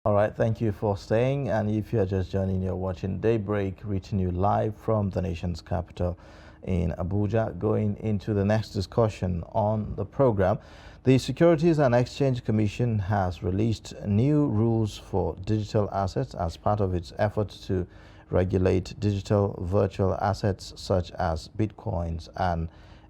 All right, thank you for staying. And if you're just joining, you're watching Daybreak, reaching you live from the nation's capital in Abuja. Going into the next discussion on the program, the Securities and Exchange Commission has released new rules for digital assets as part of its efforts to regulate digital virtual assets such as bitcoins and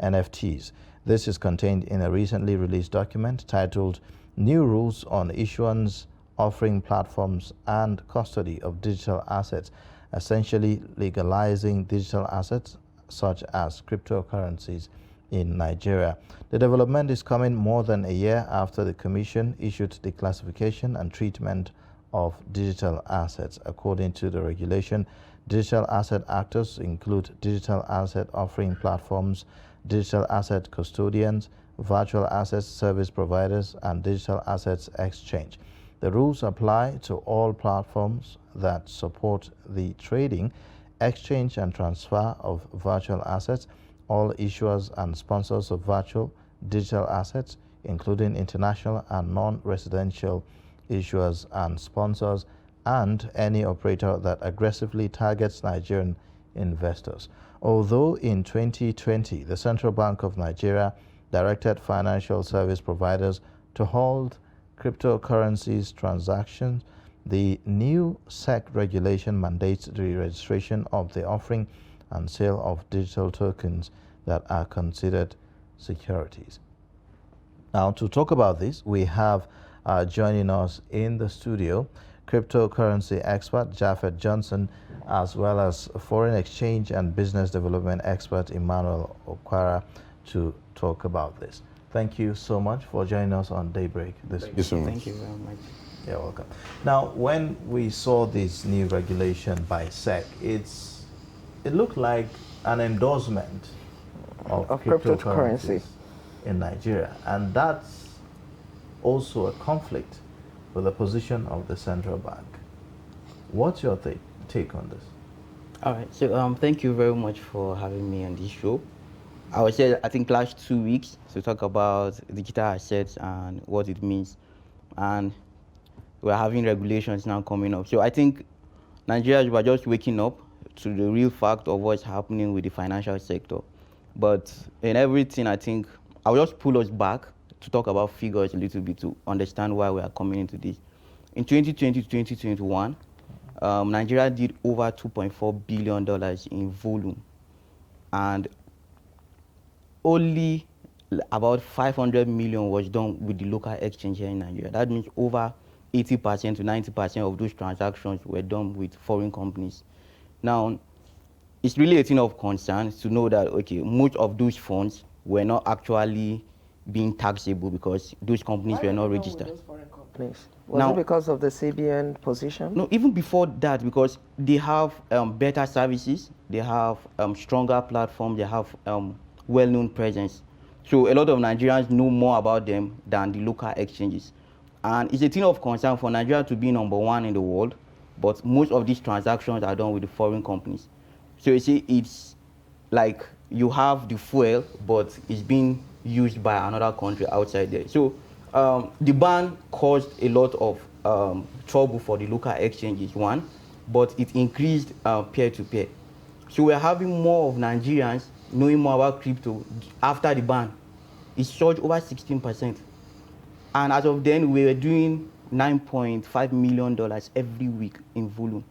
NFTs. This is contained in a recently released document titled New Rules on Issuance, Offering Platforms and Custody of Digital Assets, essentially legalizing digital assets such as cryptocurrencies in Nigeria. The development is coming more than a year after the Commission issued the classification and treatment of digital assets. According to the regulation, digital asset actors include digital asset offering platforms, digital asset custodians, virtual assets service providers, and digital assets exchange. The rules apply to all platforms that support the trading, exchange, and transfer of virtual assets, all issuers and sponsors of virtual digital assets, including international and non-residential issuers and sponsors, and any operator that aggressively targets Nigerian investors. Although in 2020, the Central Bank of Nigeria directed financial service providers to hold cryptocurrencies transactions, the new SEC regulation mandates the registration of the offering and sale of digital tokens that are considered securities. Now, to talk about this, we have joining us in the studio cryptocurrency expert Japheth Johnson, as well as foreign exchange and business development expert Emmanuel Okwara, to talk about this. Thank you so much for joining us on Daybreak this week. Thank you very much. You're welcome. Now, when we saw this new regulation by SEC, it looked like an endorsement of cryptocurrency in Nigeria, and that's also a conflict with the position of the central bank. What's your take on this? All right. So thank you very much for having me on this show. I was here, I think, last 2 weeks to talk about digital assets and what it means. And we're having regulations now coming up. So I think Nigerians were just waking up to the real fact of what's happening with the financial sector. But in everything, I think I'll just pull us back to talk about figures a little bit to understand why we are coming into this. In 2020 to 2021, Nigeria did over $2.4 billion in volume. And only about 500 million was done with the local exchange here in Nigeria. That means over 80% to 90% of those transactions were done with foreign companies. Now, it's really a thing of concern to know that, okay, most of those funds were not actually being taxable because those companies were not registered. Those foreign companies? Was it because of the CBN position? No, even before that, because they have better services, they have stronger platforms, they have well-known presence. So a lot of Nigerians know more about them than the local exchanges. And it's a thing of concern for Nigeria to be number one in the world, but most of these transactions are done with the foreign companies. So you see, it's like you have the fuel, but it's being used by another country outside there. So the ban caused a lot of trouble for the local exchanges, one, but it increased peer-to-peer. So we're having more of Nigerians knowing more about crypto after the ban. It surged over 16%. And as of then, we were doing $9.5 million every week in volume.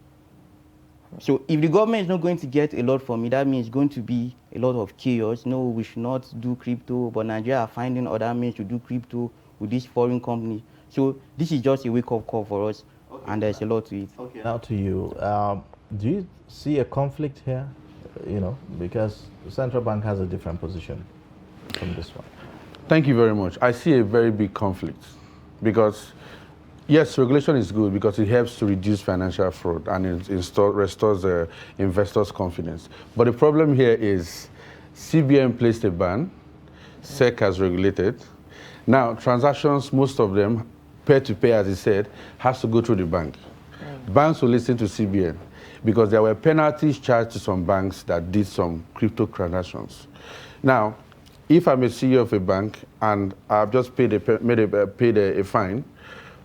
So if the government is not going to get a lot from it, that means it's going to be a lot of chaos. No, we should not do crypto, but Nigeria are finding other means to do crypto with these foreign companies. So this is just a wake-up call for us, and there's a lot to it. Okay, now to you. Do you see a conflict here? You know, because the central bank has a different position from this one. Thank you very much. I see a very big conflict because, yes, regulation is good because it helps to reduce financial fraud and it restores the investors' confidence. But the problem here is CBN placed a ban, SEC has regulated. Now, transactions, most of them, peer-to-peer, as he said, has to go through the bank. Banks will listen to CBN because there were penalties charged to some banks that did some crypto transactions. Now, if I'm a CEO of a bank and I've just paid a fine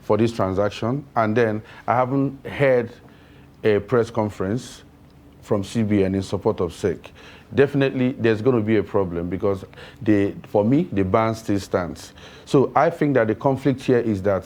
for this transaction, and then I haven't heard a press conference from CBN in support of SEC, definitely there's going to be a problem because for me, the ban still stands. So I think that the conflict here is that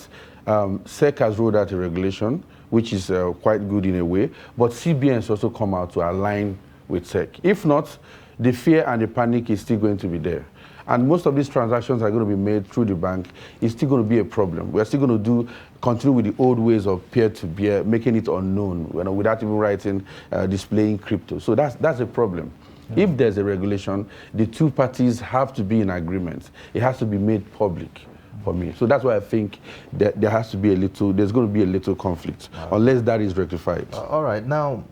SEC has rolled out a regulation, which is quite good in a way, but CBN has also come out to align with SEC. If not, the fear and the panic is still going to be there. And most of these transactions are going to be made through the bank. It's still going to be a problem. We're still going to continue with the old ways of peer-to-peer, making it unknown, without even writing, displaying crypto. So that's a problem. Mm-hmm. If there's a regulation, the two parties have to be in agreement. It has to be made public for me. So that's why I think that there's going to be a little conflict, unless that is rectified. All right. Now,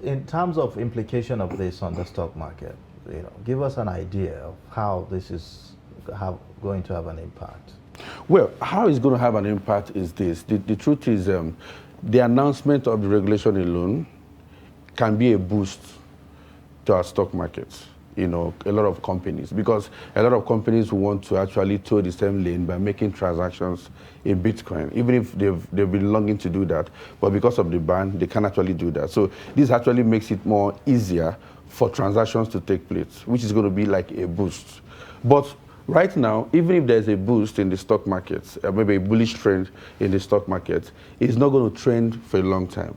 in terms of implication of this on the stock market, give us an idea of how this is going to have an impact. Well, how it's going to have an impact is this. The truth is the announcement of the regulation alone can be a boost to our stock markets, a lot of companies, because a lot of companies want to actually toe the same lane by making transactions in Bitcoin, even if they've been longing to do that. But because of the ban, they can't actually do that. So this actually makes it more easier for transactions to take place, which is going to be like a boost. But right now, even if there's a boost in the stock markets, maybe a bullish trend in the stock market, it's not going to trend for a long time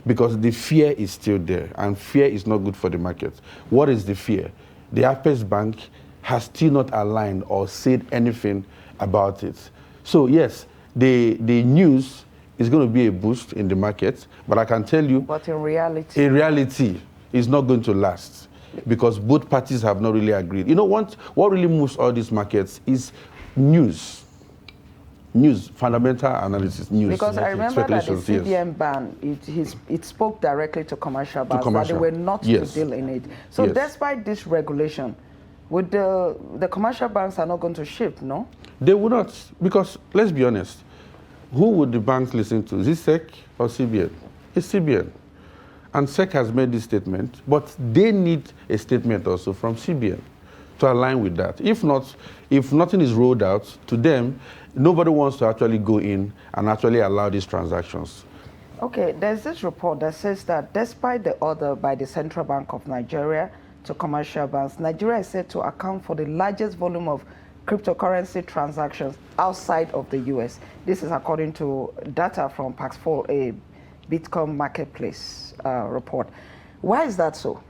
because the fear is still there, and fear is not good for the market. What is the fear? The Apex Bank has still not aligned or said anything about it. So yes, the news is going to be a boost in the market, but I can tell you... But in reality... It's not going to last because both parties have not really agreed. What really moves all these markets is news, fundamental analysis, news. Because I remember that the CBN ban, it spoke directly to commercial banks, that they were not to deal in it. So despite this regulation, would the commercial banks are not going to shift, no? They would not, because let's be honest, who would the banks listen to? Is it SEC or CBN? It's CBN. And SEC has made this statement, but they need a statement also from CBN to align with that. If not, if nothing is rolled out to them, nobody wants to actually go in and actually allow these transactions. Okay, there's this report that says that despite the order by the Central Bank of Nigeria to commercial banks, Nigeria is said to account for the largest volume of cryptocurrency transactions outside of the US. This is according to data from Pax4, a Bitcoin marketplace report. Why is that so?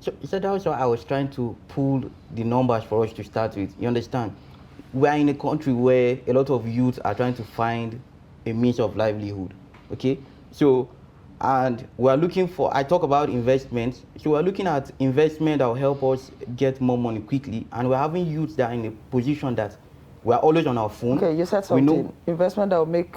So that was why I was trying to pull the numbers for us to start with. You understand? We are in a country where a lot of youth are trying to find a means of livelihood. Okay? So, and we are looking for, I talk about investments. So we're looking at investment that will help us get more money quickly. And we're having youths that are in a position that we're always on our phone. Okay, you said something. Investment that will make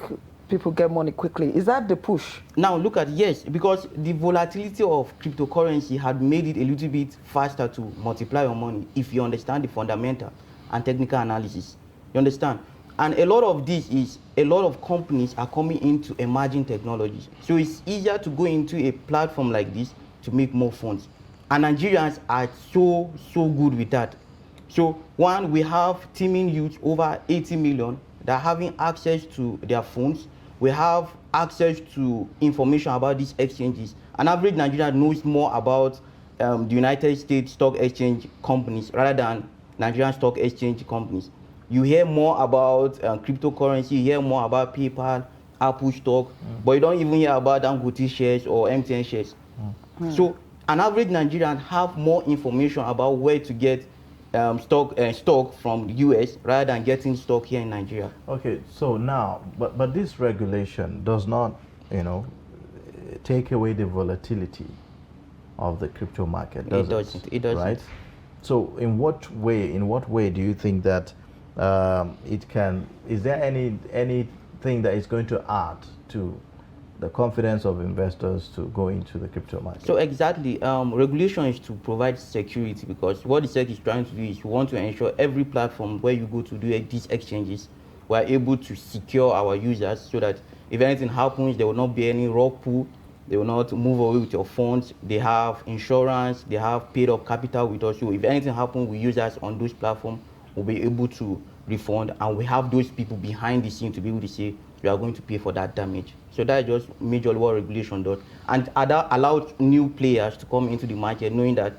people get money quickly. Is that the push? Now look at, yes, because the volatility of cryptocurrency had made it a little bit faster to multiply your money if you understand the fundamental and technical analysis. You understand? And a lot of this is, a lot of companies are coming into emerging technologies. So it's easier to go into a platform like this to make more funds. And Nigerians are so good with that. So one, we have teeming youth, over 80 million, that are having access to their phones. We have access to information about these exchanges. An average Nigerian knows more about the United States stock exchange companies rather than Nigerian stock exchange companies. You hear more about cryptocurrency, you hear more about PayPal, Apple stock, but you don't even hear about Dangote shares or MTN shares. So an average Nigerian have more information about where to get stock from the US rather than getting stock here in Nigeria. Okay, so now, but this regulation does not, take away the volatility of the crypto market, does it? It doesn't. Right? So in what way do you think that it can, is there anything that is going to add to the confidence of investors to go into the crypto market? So exactly, regulation is to provide security, because what the SEC is trying to do is we want to ensure every platform where you go to do these exchanges, we are able to secure our users so that if anything happens, there will not be any rug pull, they will not move away with your funds. They have insurance, they have paid up capital with us. So if anything happens with users on those platforms, we'll be able to refund, and we have those people behind the scene to be able to say, you are going to pay for that damage. So that is just majorly what regulation does. And that allows new players to come into the market knowing that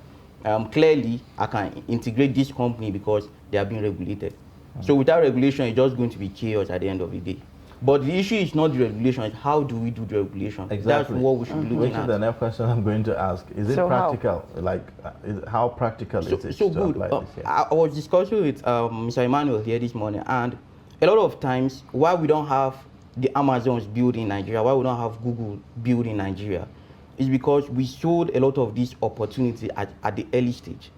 clearly I can integrate this company because they are being regulated. So without regulation, it's just going to be chaos at the end of the day. But the issue is not the regulation, it's how do we do the regulation. Exactly. That's what we should be looking at. The next question I'm going to ask, is it So practical? How practical is it to good. apply this here? I was discussing with Mr. Emmanuel here this morning, and a lot of times why we don't have the Amazons built in Nigeria, why we don't have Google built in Nigeria, is because we showed a lot of this opportunity at the early stage.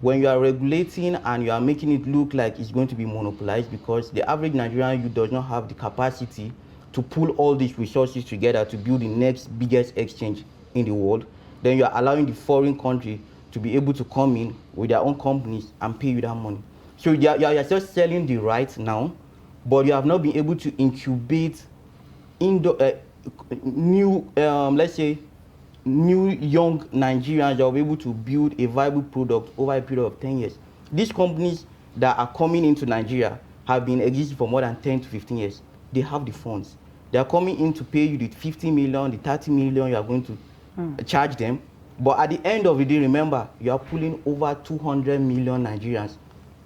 When you are regulating and you are making it look like it's going to be monopolized, because the average Nigerian youth does not have the capacity to pull all these resources together to build the next biggest exchange in the world, then you are allowing the foreign country to be able to come in with their own companies and pay you that money. So you are just selling the rights now, but you have not been able to incubate new, let's say, new young Nigerians that will be able to build a viable product over a period of 10 years. These companies that are coming into Nigeria have been existing for more than 10 to 15 years. They have the funds. They are coming in to pay you the 50 million, the 30 million you are going to charge them. But at the end of the day, remember, you are pulling over 200 million Nigerians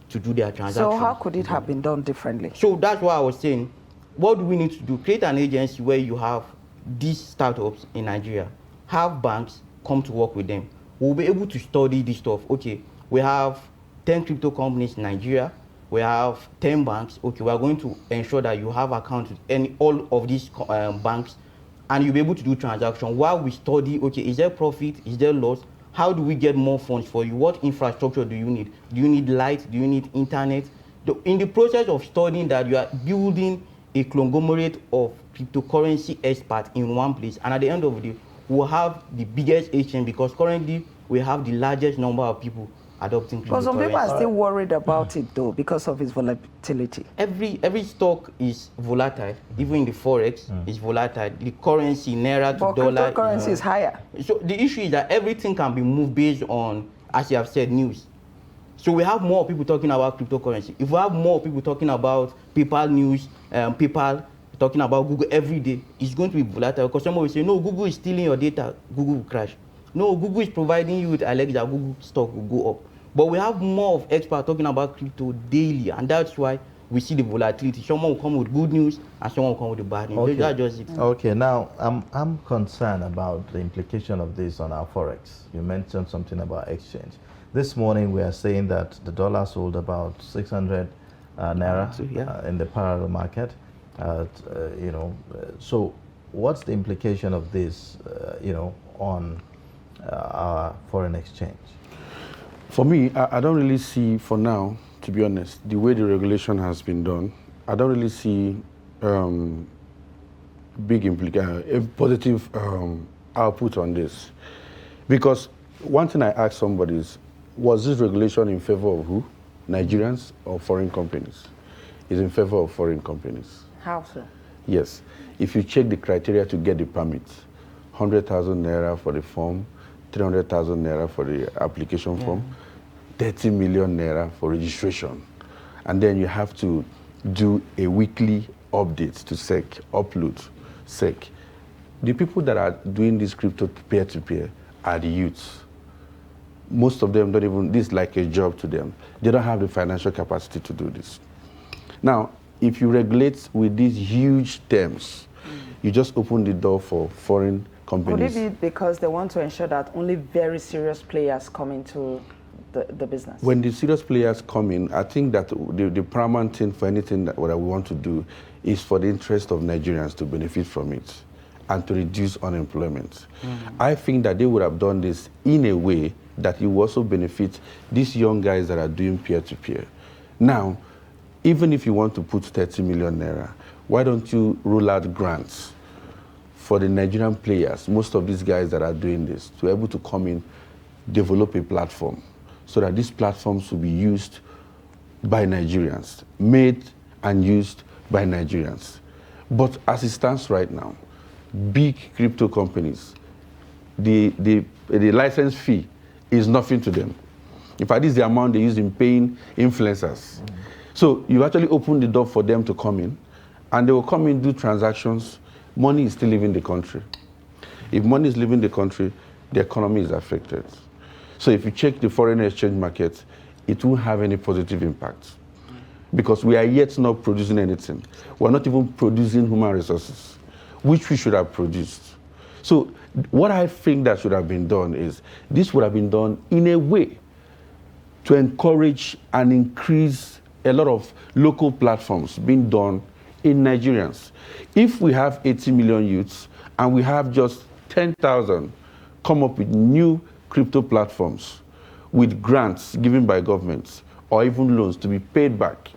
to do their transactions. So how could it have been done differently? So that's why I was saying, what do we need to do? Create an agency where you have these startups in Nigeria, have banks come to work with them. We'll be able to study this stuff. Okay, we have 10 crypto companies in Nigeria. We have 10 banks. Okay, we are going to ensure that you have accounts with all of these banks, and you'll be able to do transactions while we study, okay, is there profit? Is there loss? How do we get more funds for you? What infrastructure do you need? Do you need light? Do you need internet? In the process of studying that, you are building a conglomerate of cryptocurrency experts in one place, and at the end of the day, we'll have the biggest exchange, because currently we have the largest number of people adopting cryptocurrency. Because some people are still worried about it though, because of its volatility. Every stock is volatile, even in the forex is volatile. The currency, naira to dollar. Cryptocurrency is higher. So the issue is that everything can be moved based on, as you have said, news. So we have more people talking about cryptocurrency. If we have more people talking about PayPal news, PayPal talking about Google every day, it's going to be volatile, because someone will say, no, Google is stealing your data, Google will crash. No, Google is providing you with Alexa, Google stock will go up. But we have more of experts talking about crypto daily, and that's why we see the volatility. Someone will come with good news and someone will come with the bad news. Okay. That's just it. Okay, now I'm concerned about the implication of this on our forex. You mentioned something about exchange. This morning we are saying that the dollar sold about 600 naira in the parallel market. So what's the implication of this, on our foreign exchange? For me, I don't really see, for now, to be honest, the way the regulation has been done, I don't really see a positive output on this. Because one thing I asked somebody is, was this regulation in favor of who? Nigerians or foreign companies? It's in favor of foreign companies. How so? Yes. If you check the criteria to get the permit, 100,000 naira for the form, 300,000 naira for the application form, 30 million naira for registration. And then you have to do a weekly update to SEC, upload SEC. The people that are doing this crypto peer-to-peer are the youths. Most of them don't even, this is like a job to them. They don't have the financial capacity to do this. Now, if you regulate with these huge terms, you just open the door for foreign companies. Could it be because they want to ensure that only very serious players come into the business? When the serious players come in, I think that the paramount thing for anything that we want to do is for the interest of Nigerians to benefit from it and to reduce unemployment. I think that they would have done this in a way that it will also benefit these young guys that are doing peer-to-peer. Now, even if you want to put 30 million naira, why don't you roll out grants for the Nigerian players, most of these guys that are doing this, to be able to come in, develop a platform, so that these platforms will be used by Nigerians, made and used by Nigerians. But as it stands right now, big crypto companies, the license fee is nothing to them. In fact, this is the amount they use in paying influencers. So you actually open the door for them to come in and they will come in, do transactions. Money is still leaving the country. If money is leaving the country, the economy is affected. So if you check the foreign exchange market, it won't have any positive impact because we are yet not producing anything. We're not even producing human resources, which we should have produced. So what I think that should have been done is this would have been done in a way to encourage and increase a lot of local platforms being done in Nigerians. If we have 80 million youths and we have just 10,000 come up with new crypto platforms with grants given by governments or even loans to be paid back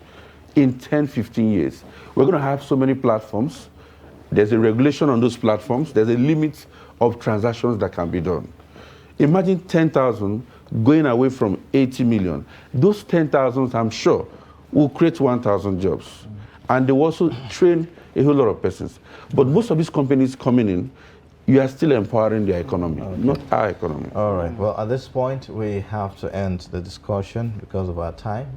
in 10, 15 years, we're going to have so many platforms. There's a regulation on those platforms. There's a limit of transactions that can be done. Imagine 10,000 going away from 80 million. Those 10,000, I'm sure, will create 1,000 jobs. And they will also train a whole lot of persons. But most of these companies coming in, you are still empowering their economy, not our economy. All right. Well, at this point, we have to end the discussion because of our time.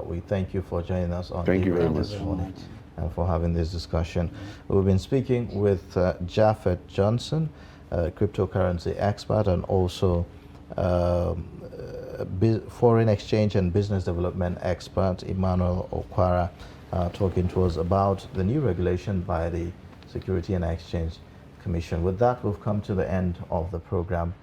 We thank you for joining us on Thank you very much this morning and for having this discussion. We've been speaking with Japhet Johnson, cryptocurrency expert, and also foreign exchange and business development expert, Emmanuel Okwara, talking to us about the new regulation by the Security and Exchange Commission. With that, we've come to the end of the program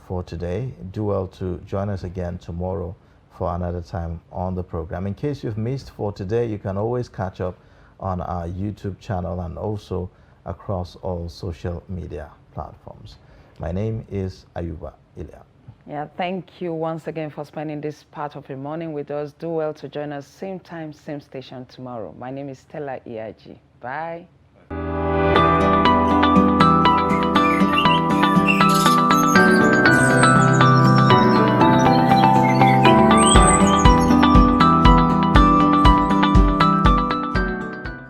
for today. Do well to join us again tomorrow for another time on the program. In case you've missed for today, you can always catch up on our YouTube channel and also across all social media platforms. My name is Ayuba Ilya. Yeah, thank you once again for spending this part of your morning with us. Do well to join us same time, same station tomorrow. My name is Stella EIG. Bye.